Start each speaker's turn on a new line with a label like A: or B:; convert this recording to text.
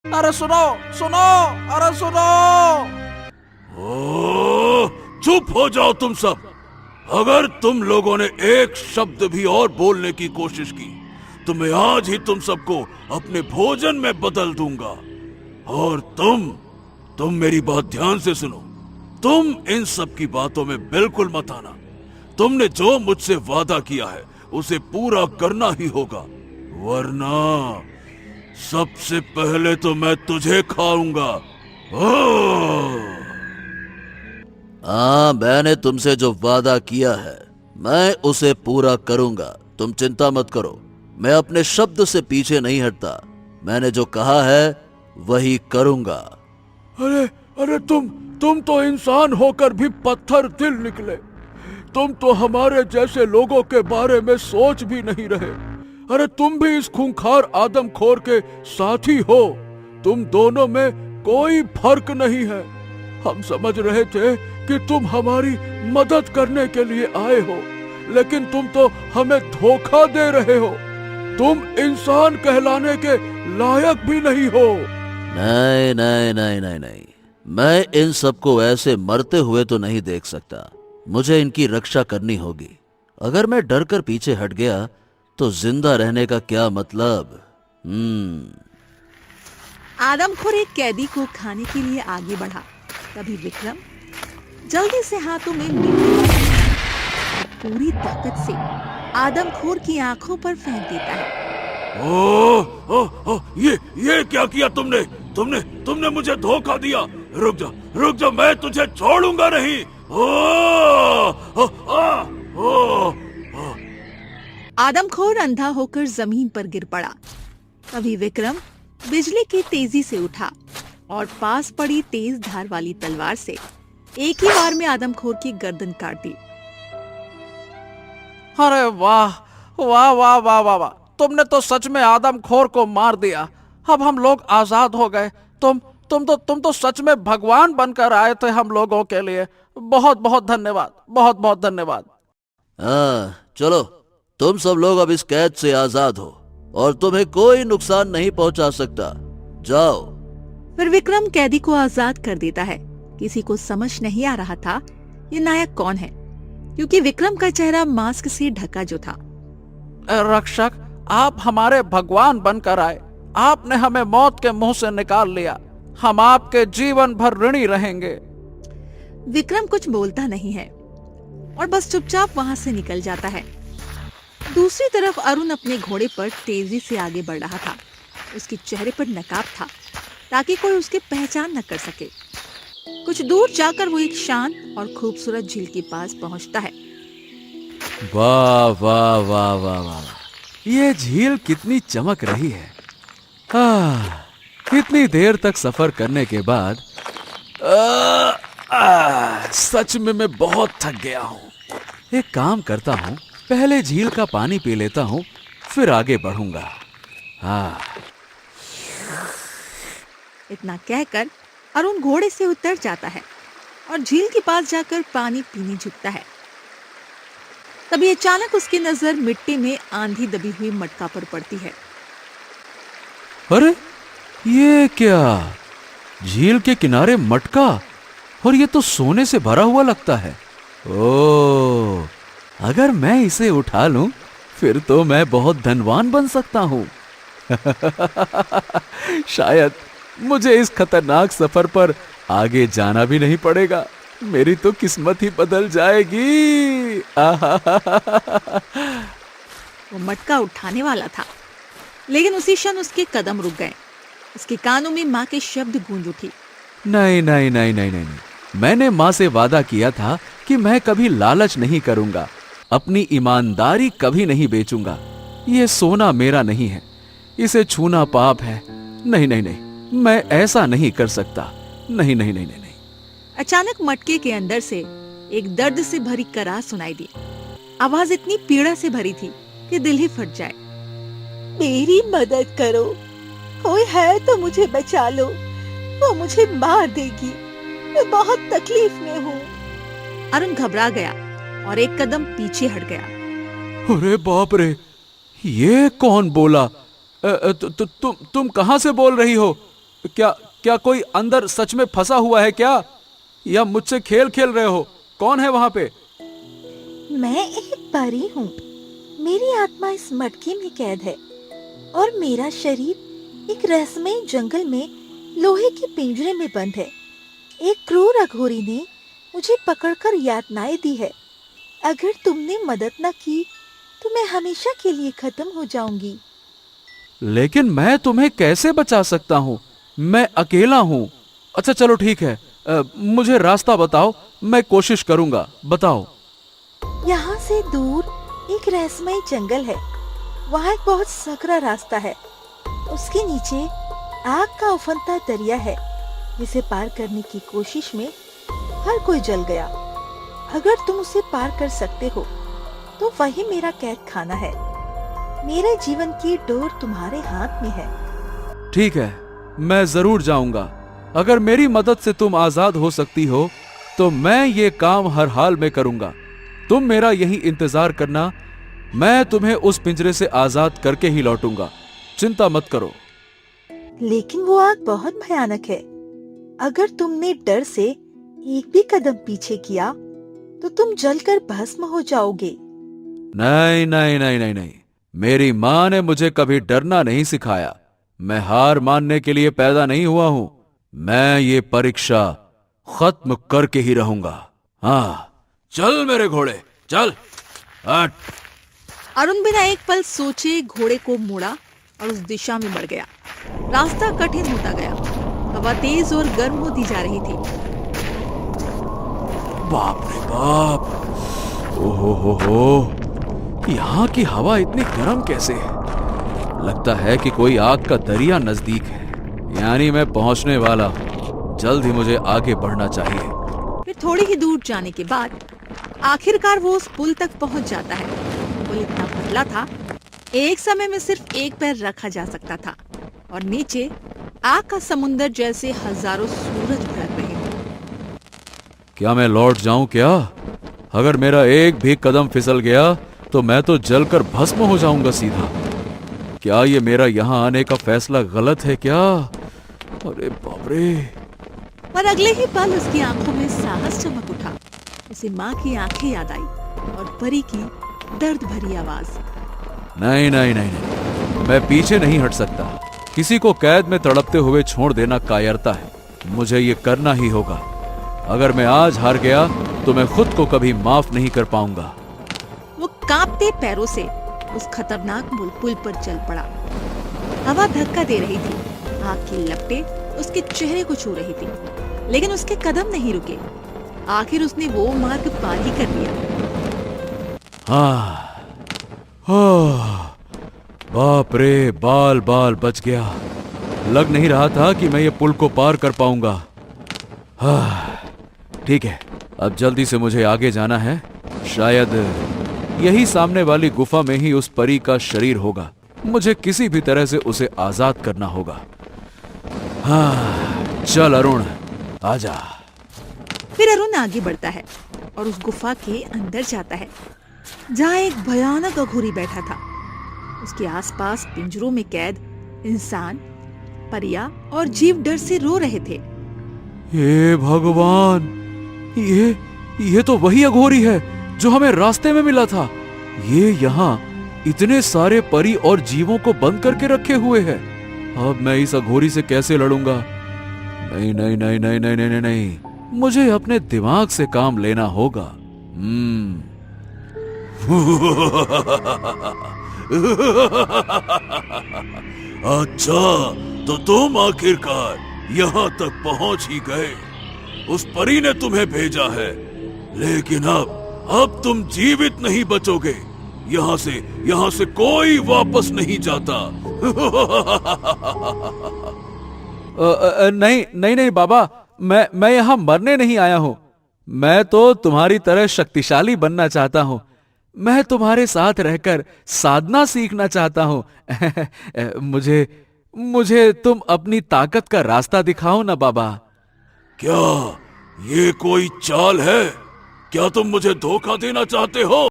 A: अरे सुनो सुनो, अरे सुनो।
B: चुप हो जाओ तुम सब। अगर तुम लोगों ने एक शब्द भी और बोलने की कोशिश की तो मैं आज ही तुम सबको अपने भोजन में बदल दूंगा। और तुम मेरी बात ध्यान से सुनो। तुम इन सब की बातों में बिल्कुल मत आना। तुमने जो मुझसे वादा किया है उसे पूरा करना ही होगा, वरना सबसे पहले तो मैं तुझे खाऊंगा।
C: हाँ, मैंने तुमसे जो वादा किया है मैं उसे पूरा करूंगा। तुम चिंता मत करो, मैं अपने शब्द से पीछे नहीं हटता। मैंने जो कहा है वही करूंगा।
B: अरे अरे तुम तो इंसान होकर भी पत्थर दिल निकले। तुम तो हमारे जैसे लोगों के बारे में सोच भी नहीं रहे। अरे तुम भी इस खूंखार आदमखोर के साथी हो। तुम दोनों में कोई फर्क नहीं है। हम समझ रहे थे कि तुम हमारी मदद करने के लिए आए हो, लेकिन तुम तो हमें धोखा दे रहे हो। तुम इंसान कहलाने के लायक भी नहीं हो।
C: नहीं नहीं नहीं नहीं नहीं, मैं इन सबको ऐसे मरते हुए तो नहीं देख सकता। मुझे इनकी रक्षा करनी होगी। अगर मैं डर कर पीछे हट गया तो जिंदा रहने का क्या मतलब।
D: आदमखोर एक कैदी को खाने के लिए आगे बढ़ा। तभी विक्रम जल्दी से हाथों में मिट्टी और पूरी ताकत से आदमखोर की आंखों पर फेंक देता है।
B: ये क्या किया तुमने? तुमने मुझे धोखा दिया। रुक जा, मैं तुझे छोड़ूंगा नहीं।
D: आदमखोर अंधा होकर जमीन पर गिर पड़ा। तभी विक्रम बिजली की तेजी से उठा और पास पड़ी तेज धार वाली तलवार से एक ही बार में आदमखोर की गर्दन काट दी।
A: अरे वाह वाह वाह वाह वाह वाह, तुमने तो सच में आदमखोर को मार दिया। अब हम लोग आजाद हो गए। तुम तो सच में भगवान बनकर आए थे हम लोगों के लिए। बहुत बहुत धन्यवाद, बहुत बहुत धन्यवाद।
C: हाँ, चलो तुम सब लोग अब इस कैद से आजाद हो और तुम्हें कोई नुकसान नहीं पहुंचा सकता। जाओ।
D: फिर विक्रम कैदी को आजाद कर देता है। किसी को समझ नहीं आ रहा था ये नायक कौन है, क्योंकि विक्रम का चेहरा मास्क से ढका जो था।
A: रक्षक, आप हमारे भगवान बनकर आए। आपने हमें मौत के मुंह से निकाल लिया। हम आपके जीवन भर ऋणी रहेंगे।
D: विक्रम कुछ बोलता नहीं है और बस चुपचाप वहां से निकल जाता है। दूसरी तरफ अरुण अपने घोड़े पर तेजी से आगे बढ़ रहा था। उसके चेहरे पर नकाब था ताकि कोई उसकी पहचान न कर सके। कुछ दूर जाकर वो एक शांत और खूबसूरत झील के पास पहुंचता है।
E: वाह वाह वाह वाह वाह, ये झील कितनी चमक रही है। इतनी देर तक सफर करने के बाद सच में मैं बहुत थक गया हूँ। एक काम करता हूँ, पहले झील का पानी पी लेता हूँ, फिर आगे बढ़ूंगा।
D: इतना कहकर अरुण घोड़े से उतर जाता है और झील के पास जाकर पानी पीने झुकता है। तभी अचानक उसकी नजर मिट्टी में आंधी दबी हुई मटका पर पड़ती है।
E: अरे ये क्या? झील के किनारे मटका, और ये तो सोने से भरा हुआ लगता है। ओह, अगर मैं इसे उठा लूं फिर तो मैं बहुत धनवान बन सकता हूं। शायद मुझे इस खतरनाक सफर पर आगे जाना भी नहीं पड़ेगा। मेरी तो किस्मत ही बदल जाएगी।
D: वो मटका उठाने वाला था, लेकिन उसी क्षण उसके कदम रुक गए। उसके कानों में माँ के शब्द गूंज उठी।
E: नहीं नहीं नहीं नहीं नहीं, मैंने माँ से वादा किया था कि मैं कभी लालच नहीं करूंगा, अपनी ईमानदारी कभी नहीं बेचूंगा। ये सोना मेरा नहीं है, इसे छूना पाप है। नहीं नहीं नहीं, मैं ऐसा नहीं कर सकता। नहीं नहीं नहीं नहीं नहीं।
D: अचानक मटके के अंदर से एक दर्द से भरी कराह सुनाई दी। आवाज इतनी पीड़ा से भरी थी कि दिल ही फट जाए। मेरी मदद करो, कोई है तो मुझे बचा लो, वो मुझे मार देगी, मैं बहुत तकलीफ में हूँ। अरुण घबरा गया और एक कदम पीछे हट गया।
E: अरे बाप रे, ये कौन बोला? तुम कहां से बोल रही हो? क्या क्या कोई अंदर सच में फंसा हुआ है क्या, या मुझसे खेल खेल रहे हो? कौन है वहां पे?
D: मैं एक परी हूँ। मेरी आत्मा इस मटके में कैद है और मेरा शरीर एक रहस्यमय जंगल में लोहे के पिंजरे में बंद है। एक क्रूर अघोरी ने मुझे पकड़कर यातनाएं दी है। अगर तुमने मदद न की तो मैं हमेशा के लिए खत्म हो जाऊंगी।
E: लेकिन मैं तुम्हें कैसे बचा सकता हूँ? मैं अकेला हूँ। अच्छा चलो ठीक है, मुझे रास्ता बताओ, मैं कोशिश करूंगा। बताओ।
D: यहाँ से दूर एक रहस्यमय जंगल है। वहाँ एक बहुत सकरा रास्ता है। उसके नीचे आग का उफनता दरिया है, जिसे पार करने की कोशिश में हर कोई जल गया। अगर तुम उसे पार कर सकते हो तो वही मेरा कैद खाना है। मेरे जीवन की डोर तुम्हारे हाथ में है।
E: ठीक है, मैं जरूर जाऊंगा। अगर मेरी मदद से तुम आजाद हो सकती हो तो मैं ये काम हर हाल में करूंगा। तुम मेरा यही इंतजार करना, मैं तुम्हें उस पिंजरे से आजाद करके ही लौटूंगा। चिंता मत करो।
D: लेकिन वो आग बहुत भयानक है। अगर तुमने डर से एक भी कदम पीछे किया तो तुम जलकर भस्म हो जाओगे।
E: नहीं नहीं नहीं नहीं नहीं, मेरी माँ ने मुझे कभी डरना नहीं सिखाया। मैं हार मानने के लिए पैदा नहीं हुआ हूं। मैं ये परीक्षा खत्म करके ही रहूंगा। हाँ, चल मेरे घोड़े, चल हट।
D: अरुण बिना एक पल सोचे घोड़े को मोड़ा और उस दिशा में बढ़ गया। रास्ता कठिन होता गया। हवा तेज और गर्म होती जा रही थी।
E: बाप रे बाप, ओहो हो, यहाँ की हवा इतनी गर्म कैसे है? लगता है कि कोई आग का दरिया नजदीक है। यानी मैं पहुंचने वाला हूं। जल्द ही मुझे आगे बढ़ना चाहिए।
D: फिर थोड़ी ही दूर जाने के बाद आखिरकार वो उस पुल तक पहुंच जाता है। पुल इतना पतला था, एक समय में सिर्फ एक पैर रखा जा सकता था और नीचे आग का समुंदर जैसे हजारों सूरज भड़क रहे थे।
E: क्या मैं लौट जाऊं क्या? अगर मेरा एक भी कदम फिसल गया तो मैं तो जलकर भस्म हो जाऊंगा सीधा। क्या ये मेरा यहाँ आने का फैसला गलत है क्या? अरे बाप रे।
D: पर अगले ही पल उसकी आंखों में साहस चमक उठा। उसे माँ की आंखें याद आई और परी की दर्द भरी आवाज।
E: नहीं नहीं नहीं नहीं, मैं पीछे नहीं हट सकता। किसी को कैद में तड़पते हुए छोड़ देना कायरता है। मुझे ये करना ही होगा। अगर मैं आज हार गया तो मैं खुद को कभी माफ नहीं कर पाऊंगा।
D: वो कांपते पैरों से उस खतरनाक पुल पर चल पड़ा। हवा धक्का दे रही थी। आग की लपटें उसके चेहरे को छू रही थी, लेकिन उसके कदम नहीं रुके। आखिर उसने वो मार्ग पार ही कर लिया।
E: बाप रे, बाल बाल बच गया। लग नहीं रहा था कि मैं ये पुल को पार कर पाऊंगा। ठीक है, अब जल्दी से मुझे आगे जाना है। शायद यही सामने वाली गुफा में ही उस परी का शरीर होगा। मुझे किसी भी तरह से उसे आजाद करना होगा। चल अरुण, आजा।
D: फिर अरुण आगे बढ़ता है और उस गुफा के अंदर जाता है, जहाँ एक भयानक अघोरी बैठा था। उसके आसपास पिंजरों में कैद इंसान, परियां और जीव डर से रो रहे थे।
E: हे भगवान, ये तो वही अघोरी है जो हमें रास्ते में मिला था। ये यहाँ इतने सारे परी और जीवों को बंद करके रखे हुए है। अब मैं इस अघोरी से कैसे लड़ूंगा? नहीं नहीं नहीं नहीं नहीं नहीं नहीं, मुझे अपने दिमाग से काम लेना होगा।
B: अच्छा, तो तुम आखिरकार यहाँ तक पहुँच ही गए। उस परी ने तुम्हें भेजा है, लेकिन अब तुम जीवित नहीं बचोगे। यहाँ से कोई वापस नहीं जाता।
E: नहीं नहीं नहीं बाबा, मैं यहाँ मरने नहीं आया हूँ। मैं तो तुम्हारी तरह शक्तिशाली बनना चाहता हूँ। मैं तुम्हारे साथ रहकर साधना सीखना चाहता हूँ। मुझे तुम अपनी ताकत का रास्ता दिखाओ ना बाबा।
B: क्या ये कोई चाल है? क्या तुम मुझे धोखा देना चाहते हो?